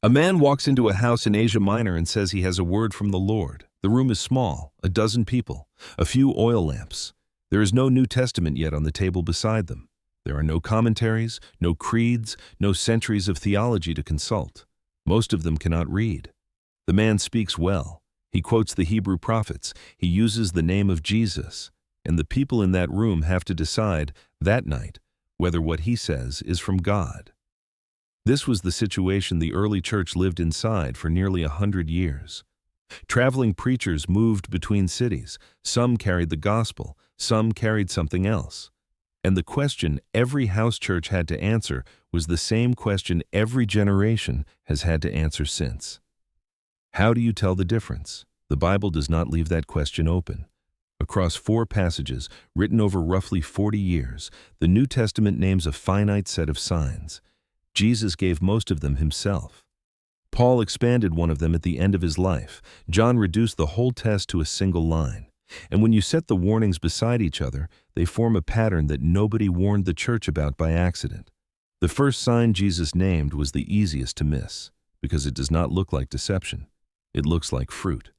A man walks into a house in Asia Minor and says he has a word from the Lord. The room is small, a dozen people, a few oil lamps. There is no New Testament yet on the table beside them. There are no commentaries, no creeds, no centuries of theology to consult. Most of them cannot read. The man speaks well. He quotes the Hebrew prophets. He uses the name of Jesus. And the people in that room have to decide, that night, whether what he says is from God. This was the situation the early church lived inside for nearly 100 years. Traveling preachers moved between cities. Some carried the gospel, some carried something else. And the question every house church had to answer was the same question every generation has had to answer since. How do you tell the difference? The Bible does not leave that question open. Across 4 passages, written over roughly 40 years, the New Testament names a finite set of signs. Jesus gave most of them himself. Paul expanded one of them at the end of his life. John reduced the whole test to a single line. And when you set the warnings beside each other, they form a pattern that nobody warned the church about by accident. The first sign Jesus named was the easiest to miss, because it does not look like deception. It looks like fruit.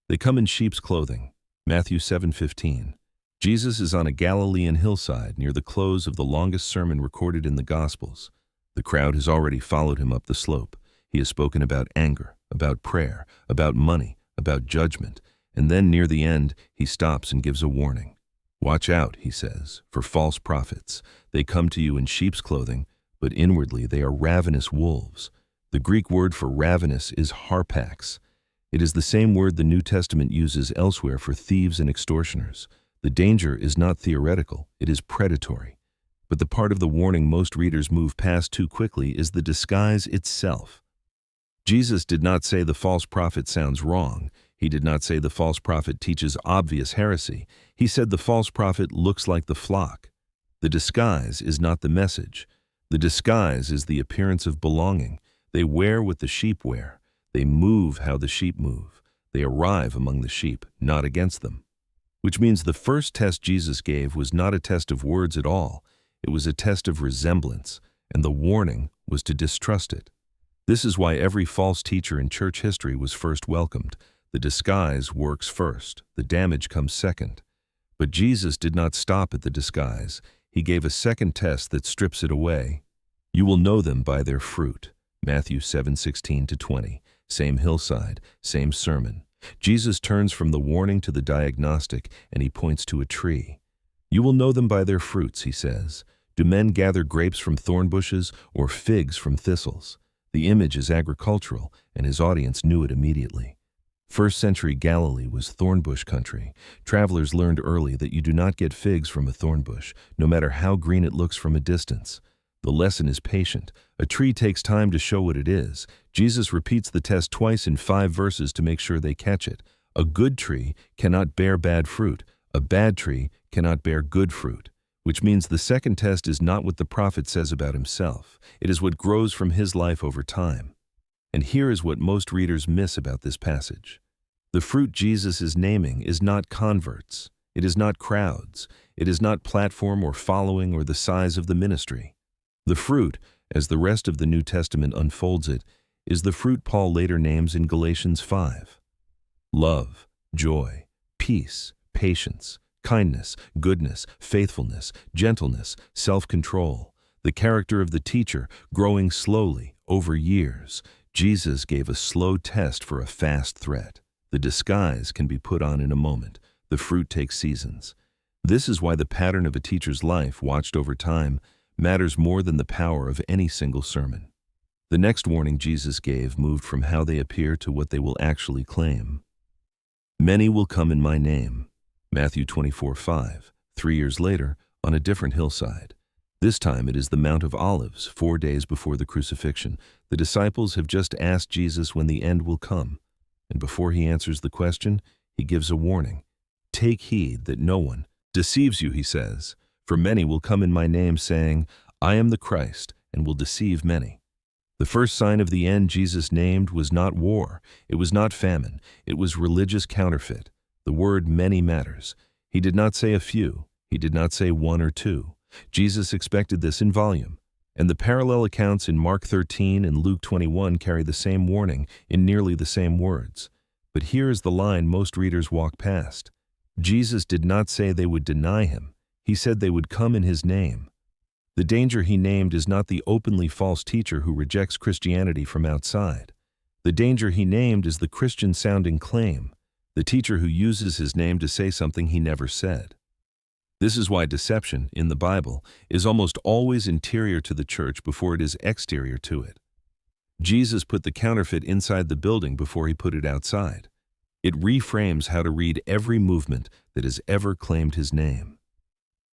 They come in sheep's clothing. Matthew 7:15. Jesus is on a Galilean hillside near the close of the longest sermon recorded in the Gospels. The crowd has already followed him up the slope. He has spoken about anger, about prayer, about money, about judgment, and then near the end, he stops and gives a warning. Watch out, he says, for false prophets. They come to you in sheep's clothing, but inwardly they are ravenous wolves. The Greek word for ravenous is harpax. It is the same word the New Testament uses elsewhere for thieves and extortioners. The danger is not theoretical, it is predatory. But the part of the warning most readers move past too quickly is the disguise itself. Jesus did not say the false prophet sounds wrong. He did not say the false prophet teaches obvious heresy. He said the false prophet looks like the flock. The disguise is not the message. The disguise is the appearance of belonging. They wear what the sheep wear. They move how the sheep move. They arrive among the sheep, not against them. Which means the first test Jesus gave was not a test of words at all. It was a test of resemblance, and the warning was to distrust it. This is why every false teacher in church history was first welcomed. The disguise works first, the damage comes second. But Jesus did not stop at the disguise. He gave a second test that strips it away. You will know them by their fruit. Matthew 7:16-20. Same hillside, same sermon. Jesus turns from the warning to the diagnostic, and he points to a tree. You will know them by their fruits, he says. Do men gather grapes from thorn bushes or figs from thistles? The image is agricultural, and his audience knew it immediately. First-century Galilee was thornbush country. Travelers learned early that you do not get figs from a thorn bush, no matter how green it looks from a distance. The lesson is patient. A tree takes time to show what it is. Jesus repeats the test twice in 5 verses to make sure they catch it. A good tree cannot bear bad fruit. A bad tree cannot bear good fruit, which means the second test is not what the prophet says about himself. It is what grows from his life over time. And here is what most readers miss about this passage. The fruit Jesus is naming is not converts. It is not crowds. It is not platform or following or the size of the ministry. The fruit, as the rest of the New Testament unfolds it, is the fruit Paul later names in Galatians 5. Love, joy, peace, patience, kindness, goodness, faithfulness, gentleness, self-control. The character of the teacher growing slowly over years. Jesus gave a slow test for a fast threat. The disguise can be put on in a moment. The fruit takes seasons. This is why the pattern of a teacher's life, watched over time, matters more than the power of any single sermon. The next warning Jesus gave moved from how they appear to what they will actually claim. Many will come in my name. Matthew 24:5. 3 years later, on a different hillside. This time it is the Mount of Olives, 4 days before the crucifixion. The disciples have just asked Jesus when the end will come. And before he answers the question, he gives a warning. Take heed that no one deceives you, he says. For many will come in my name saying, I am the Christ, and will deceive many. The first sign of the end Jesus named was not war. It was not famine. It was religious counterfeit. The word many matters. He did not say a few. He did not say 1 or 2. Jesus expected this in volume. And the parallel accounts in Mark 13 and Luke 21 carry the same warning in nearly the same words. But here is the line most readers walk past. Jesus did not say they would deny him. He said they would come in his name. The danger he named is not the openly false teacher who rejects Christianity from outside. The danger he named is the Christian-sounding claim, the teacher who uses his name to say something he never said. This is why deception, in the Bible, is almost always interior to the church before it is exterior to it. Jesus put the counterfeit inside the building before he put it outside. It reframes how to read every movement that has ever claimed his name.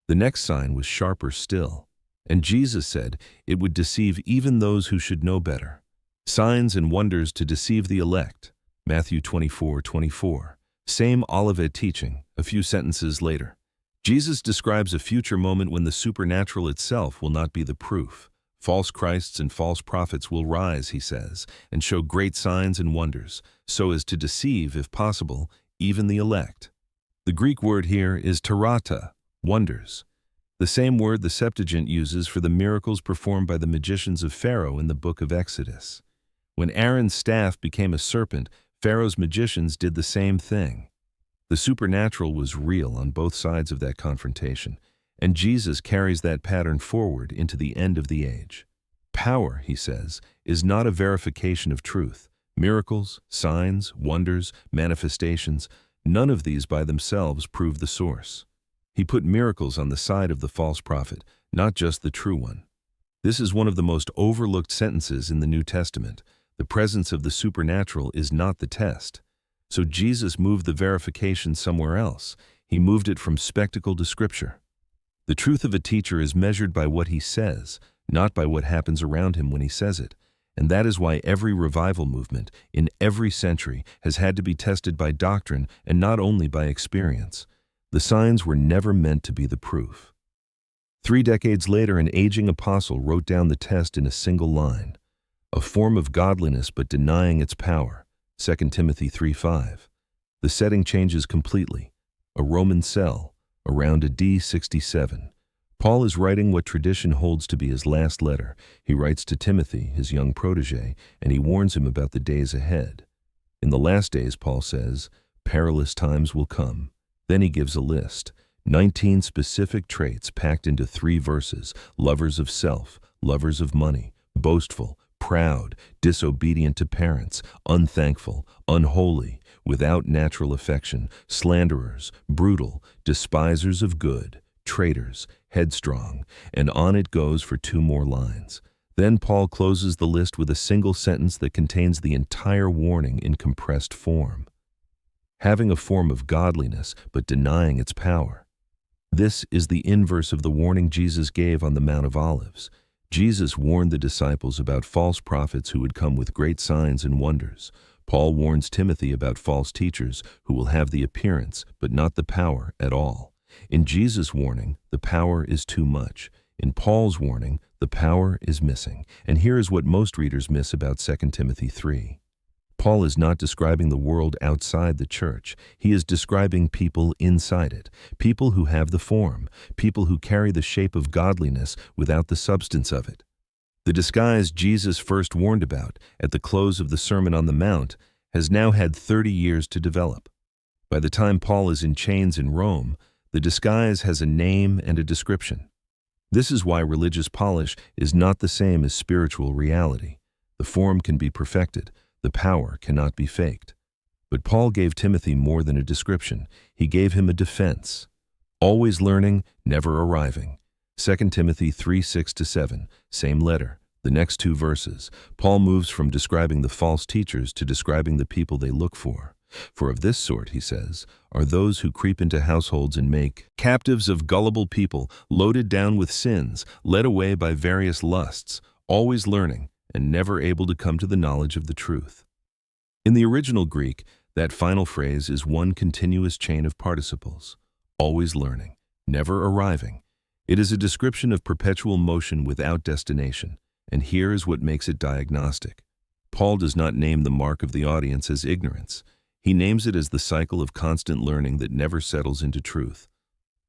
The next sign was sharper still, and Jesus said it would deceive even those who should know better. Signs and wonders to deceive the elect. Matthew 24:24. Same Olivet teaching, a few sentences later. Jesus describes a future moment when the supernatural itself will not be the proof. False Christs and false prophets will rise, he says, and show great signs and wonders, so as to deceive, if possible, even the elect. The Greek word here is terata, wonders. The same word the Septuagint uses for the miracles performed by the magicians of Pharaoh in the book of Exodus. When Aaron's staff became a serpent, Pharaoh's magicians did the same thing. The supernatural was real on both sides of that confrontation, and Jesus carries that pattern forward into the end of the age. Power, he says, is not a verification of truth. Miracles, signs, wonders, manifestations, none of these by themselves prove the source. He put miracles on the side of the false prophet, not just the true one. This is one of the most overlooked sentences in the New Testament. The presence of the supernatural is not the test. So Jesus moved the verification somewhere else. He moved it from spectacle to scripture. The truth of a teacher is measured by what he says, not by what happens around him when he says it. And that is why every revival movement, in every century, has had to be tested by doctrine and not only by experience. The signs were never meant to be the proof. 3 decades later, an aging apostle wrote down the test in a single line. A form of godliness but denying its power. 2 Timothy 3:5. The setting changes completely. A Roman cell, around AD 67. Paul is writing what tradition holds to be his last letter. He writes to Timothy, his young protege, and he warns him about the days ahead. In the last days, Paul says, perilous times will come. Then he gives a list, 19 specific traits packed into 3 verses: lovers of self, lovers of money, boastful, proud, disobedient to parents, unthankful, unholy, without natural affection, slanderers, brutal, despisers of good, traitors, headstrong, and on it goes for 2 more lines. Then Paul closes the list with a single sentence that contains the entire warning in compressed form. Having a form of godliness, but denying its power. This is the inverse of the warning Jesus gave on the Mount of Olives. Jesus warned the disciples about false prophets who would come with great signs and wonders. Paul warns Timothy about false teachers who will have the appearance but not the power at all. In Jesus' warning, the power is too much. In Paul's warning, the power is missing. And here is what most readers miss about 2 Timothy 3. Paul is not describing the world outside the church. He is describing people inside it, people who have the form, people who carry the shape of godliness without the substance of it. The disguise Jesus first warned about at the close of the Sermon on the Mount has now had 30 years to develop. By the time Paul is in chains in Rome, the disguise has a name and a description. This is why religious polish is not the same as spiritual reality. The form can be perfected. The power cannot be faked. But Paul gave Timothy more than a description. He gave him a defense. Always learning, never arriving. 2 Timothy 3:6-7, same letter. The next 2 verses, Paul moves from describing the false teachers to describing the people they look for. For of this sort, he says, are those who creep into households and make captives of gullible people, loaded down with sins, led away by various lusts, always learning, and never able to come to the knowledge of the truth. In the original Greek, that final phrase is one continuous chain of participles, always learning, never arriving. It is a description of perpetual motion without destination, and here is what makes it diagnostic. Paul does not name the mark of the audience as ignorance. He names it as the cycle of constant learning that never settles into truth.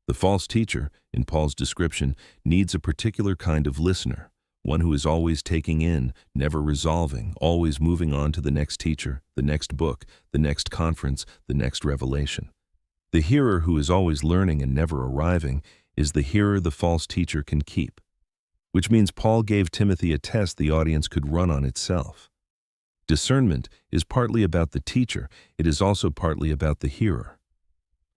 The false teacher, in Paul's description, needs a particular kind of listener, one who is always taking in, never resolving, always moving on to the next teacher, the next book, the next conference, the next revelation. The hearer who is always learning and never arriving is the hearer the false teacher can keep, which means Paul gave Timothy a test the audience could run on itself. Discernment is partly about the teacher, it is also partly about the hearer.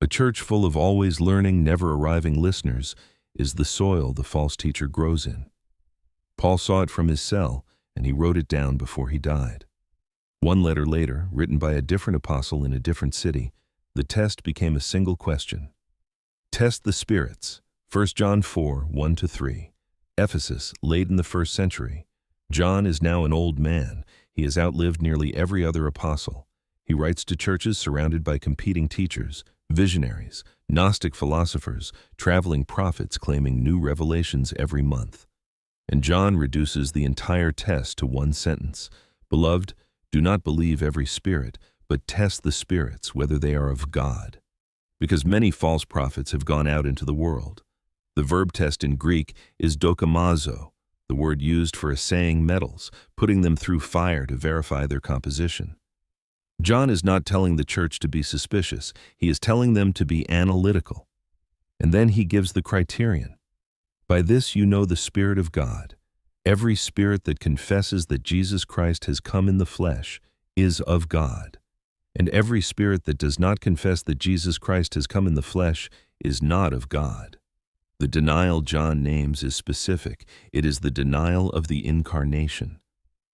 A church full of always learning, never arriving listeners is the soil the false teacher grows in. Paul saw it from his cell, and he wrote it down before he died. One letter later, written by a different apostle in a different city, the test became a single question. Test the spirits. 1 John 4, 1-3. Ephesus, late in the 1st century. John is now an old man. He has outlived nearly every other apostle. He writes to churches surrounded by competing teachers, visionaries, Gnostic philosophers, traveling prophets claiming new revelations every month. And John reduces the entire test to one sentence. Beloved, do not believe every spirit, but test the spirits whether they are of God. Because many false prophets have gone out into the world. The verb test in Greek is dokimazo, the word used for assaying metals, putting them through fire to verify their composition. John is not telling the church to be suspicious, he is telling them to be analytical. And then he gives the criterion. By this you know the Spirit of God. Every spirit that confesses that Jesus Christ has come in the flesh is of God. And every spirit that does not confess that Jesus Christ has come in the flesh is not of God. The denial John names is specific. It is the denial of the incarnation.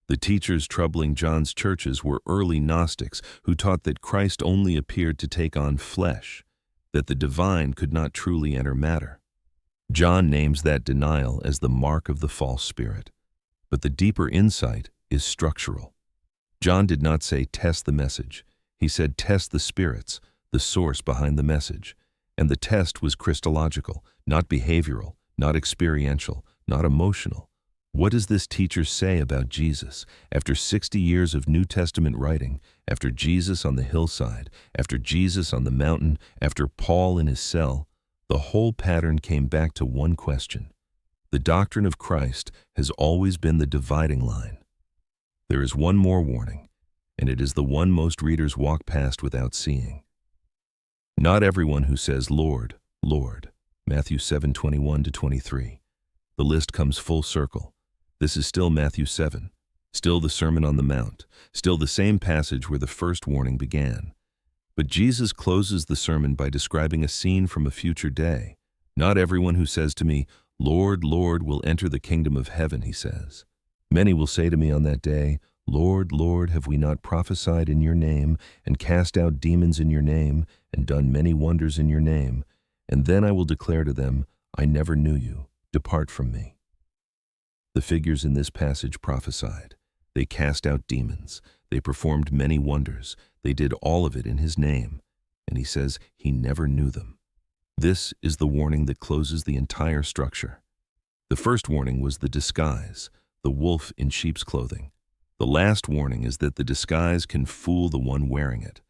The teachers troubling John's churches were early Gnostics who taught that Christ only appeared to take on flesh, that the divine could not truly enter matter. John names that denial as the mark of the false spirit. But the deeper insight is structural. John did not say test the message. He said test the spirits, the source behind the message. And the test was Christological, not behavioral, not experiential, not emotional. What does this teacher say about Jesus? After 60 years of New Testament writing, after Jesus on the hillside, after Jesus on the mountain, after Paul in his cell, the whole pattern came back to one question. The doctrine of Christ has always been the dividing line. There is one more warning, and it is the one most readers walk past without seeing. Not everyone who says, Lord, Lord, Matthew 7:21-23. The list comes full circle. This is still Matthew 7, still the Sermon on the Mount, still the same passage where the first warning began. But Jesus closes the sermon by describing a scene from a future day. Not everyone who says to me, Lord, Lord, will enter the kingdom of heaven, he says. Many will say to me on that day, Lord, Lord, have we not prophesied in your name, and cast out demons in your name, and done many wonders in your name? And then I will declare to them, I never knew you. Depart from me. The figures in this passage prophesied. They cast out demons. They performed many wonders. They did all of it in his name. And he says he never knew them. This is the warning that closes the entire structure. The first warning was the disguise, the wolf in sheep's clothing. The last warning is that the disguise can fool the one wearing it.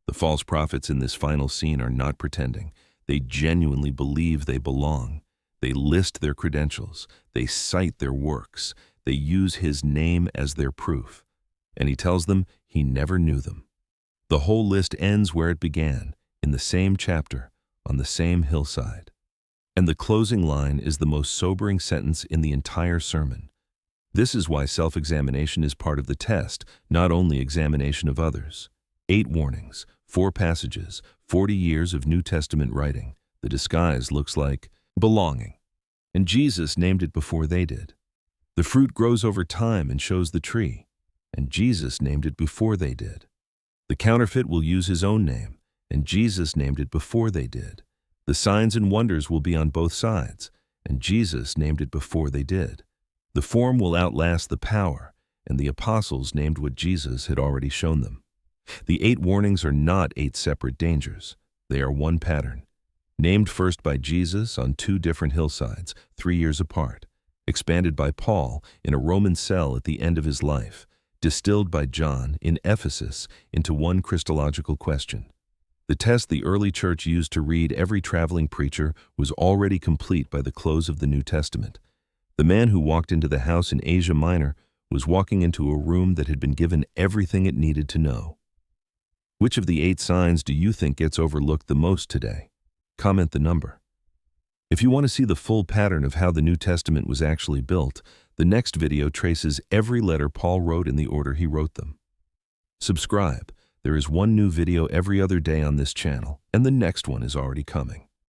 The false prophets in this final scene are not pretending. They genuinely believe they belong. They list their credentials. They cite their works. They use his name as their proof. And he tells them he never knew them. The whole list ends where it began, in the same chapter, on the same hillside. And the closing line is the most sobering sentence in the entire sermon. This is why self-examination is part of the test, not only examination of others. 8 warnings, 4 passages, 40 years of New Testament writing. The disguise looks like belonging. And Jesus named it before they did. The fruit grows over time and shows the tree. And Jesus named it before they did. The counterfeit will use his own name, and Jesus named it before they did. The signs and wonders will be on both sides, and Jesus named it before they did. The form will outlast the power, and the apostles named what Jesus had already shown them. The 8 warnings are not 8 separate dangers. They are one pattern. Named first by Jesus on 2 different hillsides, 3 years apart. Expanded by Paul in a Roman cell at the end of his life. Distilled by John in Ephesus into one Christological question. The test the early church used to read every traveling preacher was already complete by the close of the New Testament. The man who walked into the house in Asia Minor was walking into a room that had been given everything it needed to know. Which of the 8 signs do you think gets overlooked the most today? Comment the number. If you want to see the full pattern of how the New Testament was actually built, the next video traces every letter Paul wrote in the order he wrote them. Subscribe. There is one new video every other day on this channel, and the next one is already coming.